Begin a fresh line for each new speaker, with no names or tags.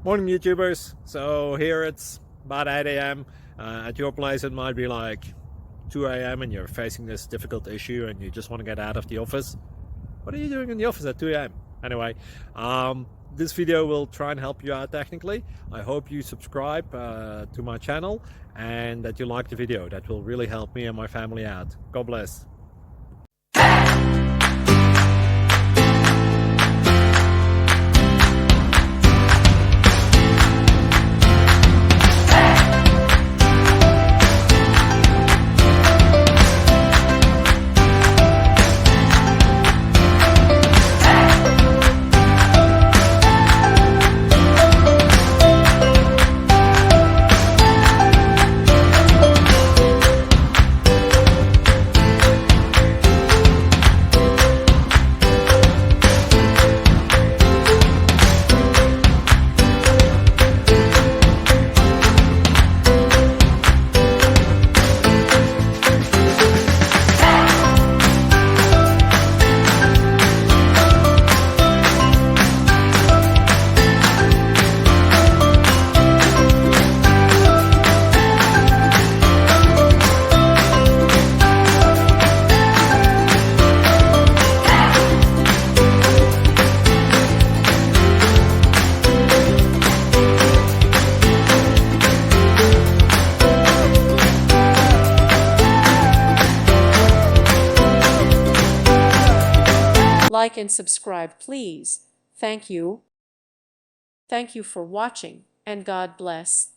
Morning YouTubers. So here it's about 8 a.m. At your place it might be like 2 a.m. and you're facing this difficult issue and you just want to get out of the office. What are you doing in the office at 2 a.m.? Anyway, this video will try and help you out technically. I hope you subscribe to my channel and that you like the video. That will really help me and my family out. God bless.
Like and subscribe, please. Thank you. Thank you for watching, and God bless.